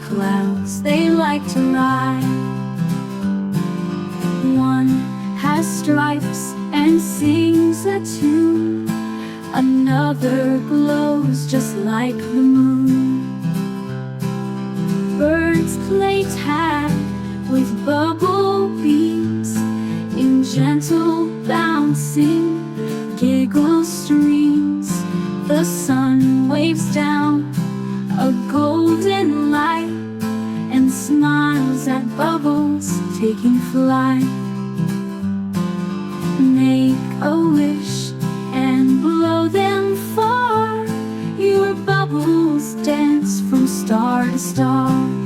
clouds they like to ride. One has stripes and sings a tune, another glows just like the moon. Birds play tag with bubble beams in gentle bouncing giggle streams. The sun waves down a golden light and smiles at bubbles taking flight. Make a wish and blow them far. Your bubbles dance from star to star.